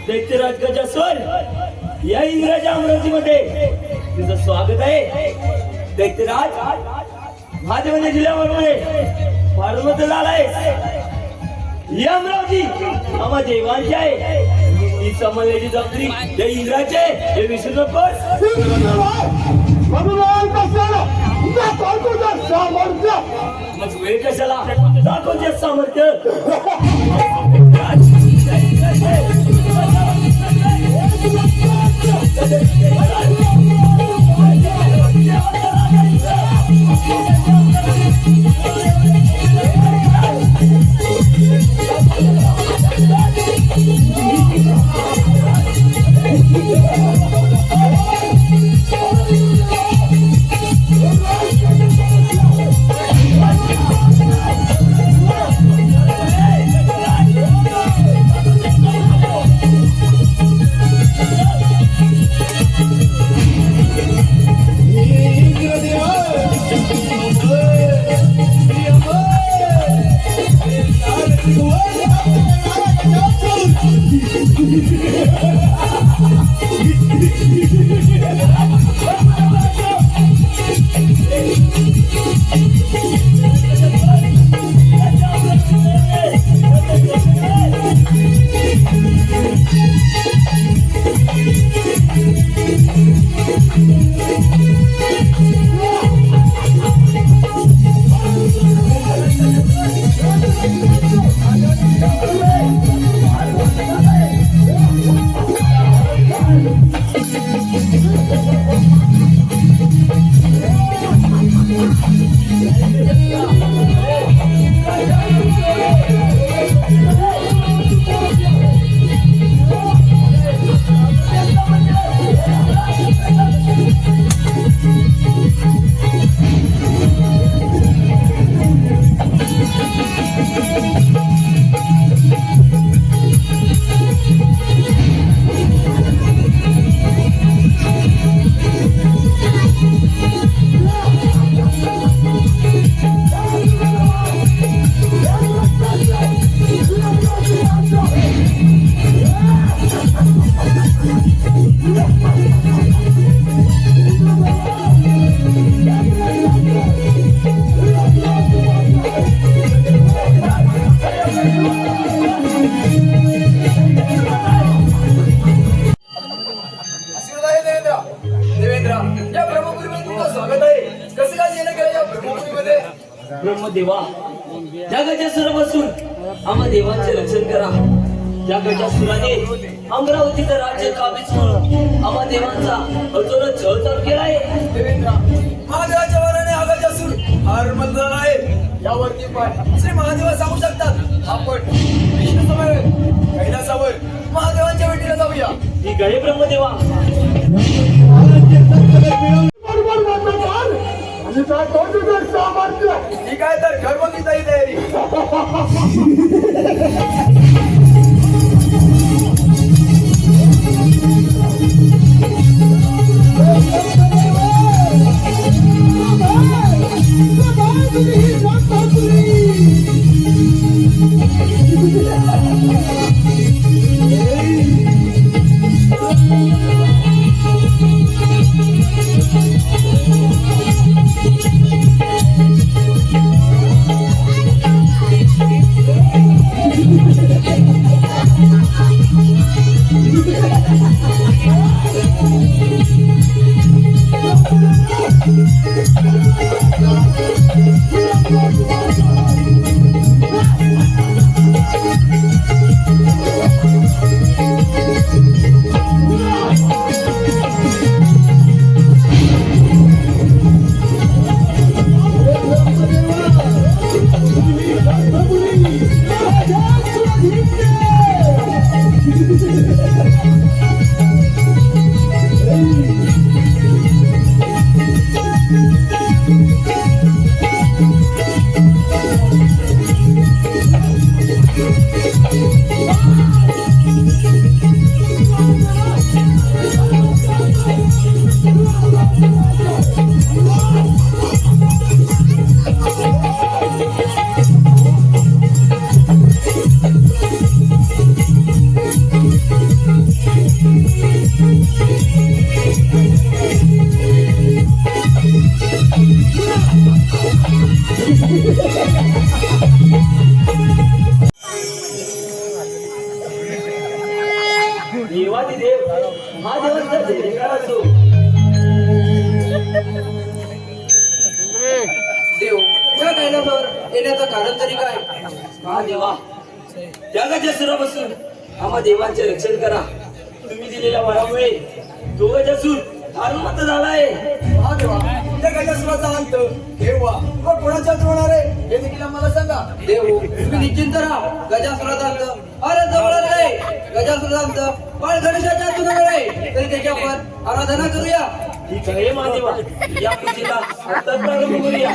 दैत्यराज गजासुर या इंग्रजी अमरावतीमध्ये तुझं स्वागत आहे. दैत्यराज भाजपने जिल्ह्यामध्ये फार मोठं झालाय. ही अमरावती आम्हा देवांची आहे. ही समजण्याची जबाबदारी या इंग्रजचे हे विसरू नकोस. मग वेळ कशाला दाखवते सामर्थ्य. Yeah. ब्रह्मदेवा, त्या गजासुरापासून आम्हा देवांचे रक्षण करा. या गजासुराने अमरावतीचं राज्य काबीज करून आम्हा देवांचा अजून छळ चालू केला आहे. देवेंद्र, महादेवाच्या वराने हा गजासूर हार मजला आहे. यावरती पण श्री महादेव सांगू शकतात. आपण विष्णू समवेत कैलासावर महादेवांच्या भेटीला जाऊया. ठीक आहे ब्रह्मदेवा. ठीक आहे तर घरबंदीचाही तयारी. देवादिदेव महादेवांचा जयकार असो. देव, या कैलासावर येण्याचं कारण तरी काय? महादेवा, त्या गजासुरापासून आम्हा देवांचे रक्षण करा. तुम्ही दिलेल्या वरामुळे तो गजासूर हारमत झालाय. महादेवा, त्या गजासुराचा अंत केव्हा व कोणाच्या हातून होणार आहे हे देखील आम्हाला सांगा. देव, तुम्ही निश्चिंत राहा. गजासुराचा अंत अरे जवळच आहे. गजासुराचा अंत पण गणेशाच्या हातून होणार आहे. तरी त्याची आपण आराधना करूया. ठीक आहे महादेवा, या पूजेला आत्ताच प्रारंभ करूया.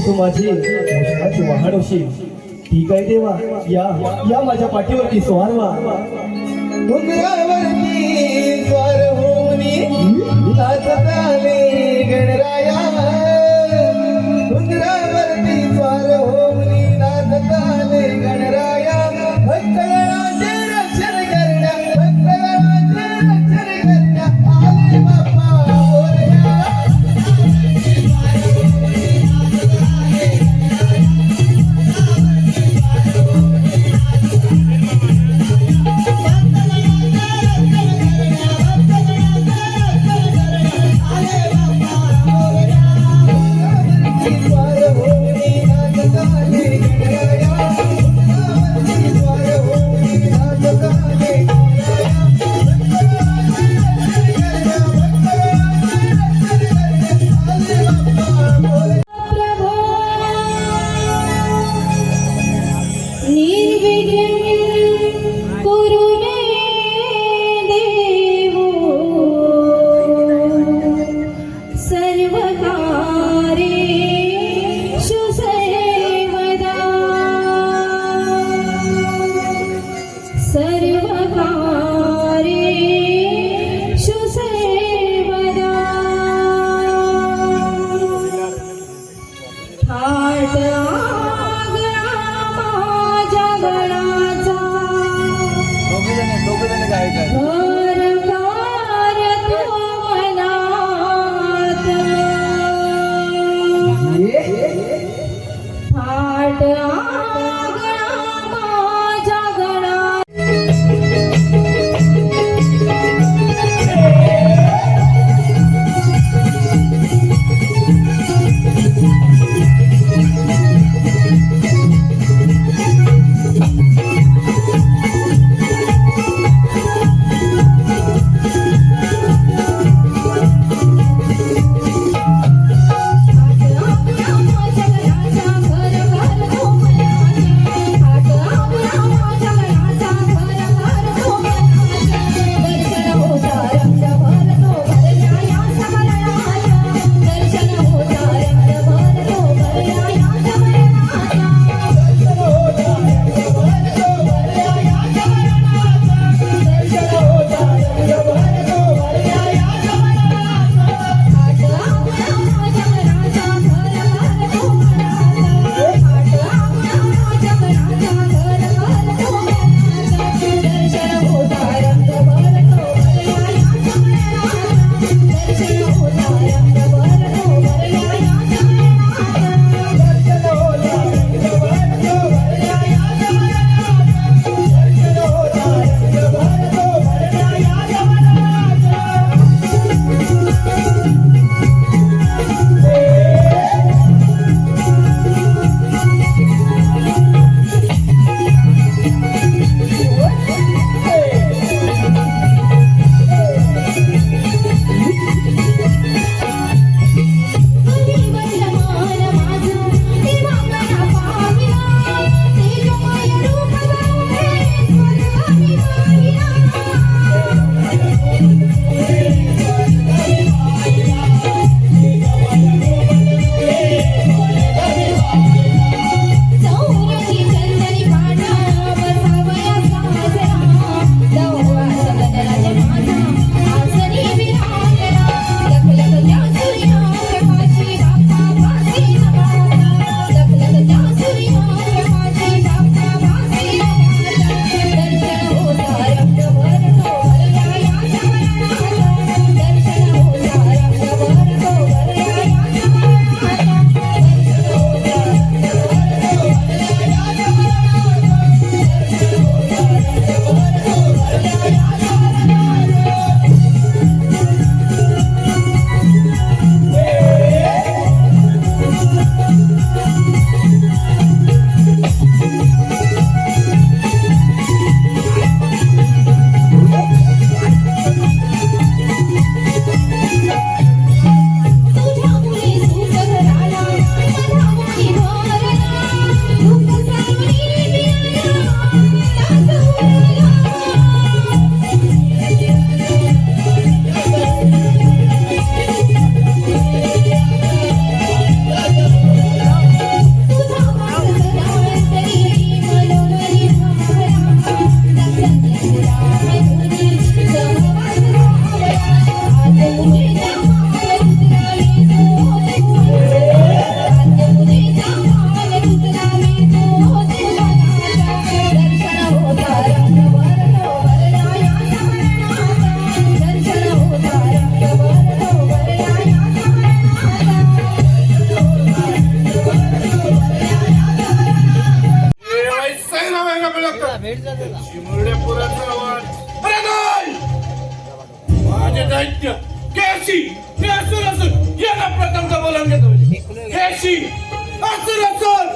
तू माझी मोक्षाची वाहन होशील. ठीक आहे देवा, या माझ्या पाठीवरती स्वार व्हा. डोंगरावरती स्वार होऊनी नाचताले गणराया. डोंगरावरती स्वार होऊनी नाचताले गणराया. भक्तगणाचे रक्षण करण्या, भक्तगणाचे रक्षण करण्या आले बाप्पा मोरया. भक्तगणाचे हे असुर असून याला प्रथमचा बोलावून घेतो. हे शी असुर असून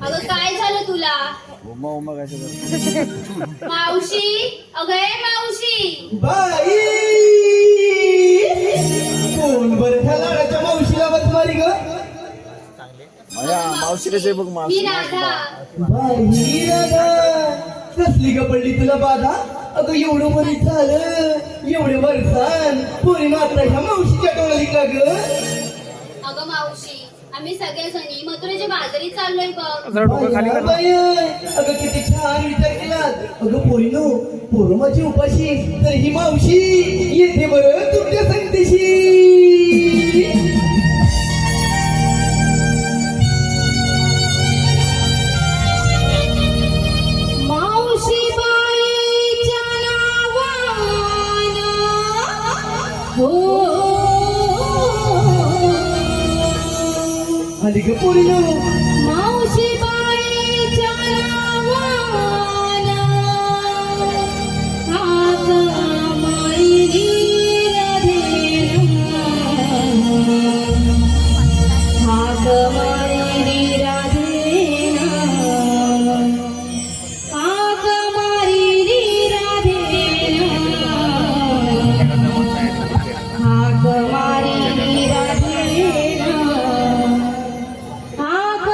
अगं काय झालं तुला मावशी अगं ए मावशी बाई कोण बरं ह्या लाडाच्या मावशीला बसमारी ग मी राधा बाई राधा कसली ग पडली तुला बाधा अगं एवढं बरी झालं एवढे वर्षान पोरी मात्र ह्या मावशीच्या टोळली का ग अगं मावशी आम्ही सगळेजणी मथुरेच्या बाजारीत चाललोय बघ बाई, अगं किती छान विचार केलात अगं पोरीनो पोरं माझी उपाशी तर ही मावशी येते बरं तुमच्या संगतीशी मावशी बाईच्या नावानं हो आली ग पोरीनो मावशी बाईच्या नावानं हाक माईनी राधेनं हाक माईनी राधेनं हाक माईनी राधेनं हाक माईनी राधेनं हाक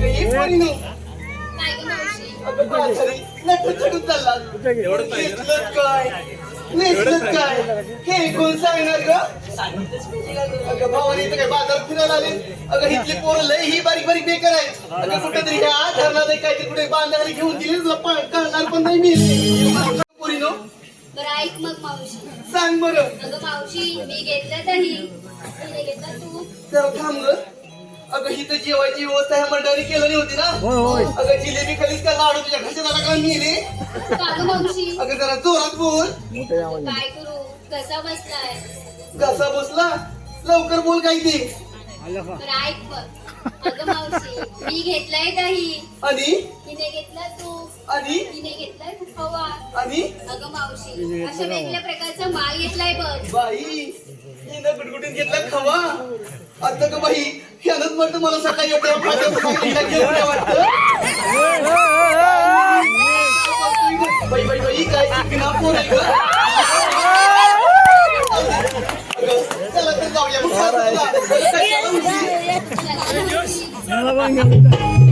अगं ही पोरीनो काय ग मावशी अगं बाजारी नटून चढून चालला नेसलंच काय नेसलंच काय हे कोण सांगणार ग अगं भावाने इथं काय बाजारात फिरायला आले अगं इथली पोरं लय ही बारीक बारीक बेकार आहेत अगं कुठेतरी ह्या धरला नाही काय ते कुठे बांधायला घेऊन दिली तुला कळणार पण नाही मी पोरीनो बरं ऐक मग मावशी सांग बरं अगं मावशी मी घेतलं दही तिने घेतलं तू जरा थांब ग अगं ही तर जेवायची व्यवस्था ह्या मंडळाने केलेली होती ना अगं जिलेबी खालीच का लाडू तुझ्या घशाला का नेले का ग मावशी अगं जरा जोरात बोल काय करू कसा बसलाय कसा बसला लवकर बोल काय ते बरं ऐक मग अगं मावशी मी घेतलाय दही आणि तिने घेतला तू आणि तिने घेतलाय खवा आणि अगं मावशी अशा वेगळ्या प्रकारचा माल घेतलाय बघ बाई हिनं गुटगुटीत घेतला खवा आता का बाई ह्यानंच म्हणतं मला सकाळी एवढ्या फाट्या घेऊन या वाटतं बाई बाई बाई काय चिकना पोर आहे ग अगं, चला तर जाऊया मग. चला, मावशी.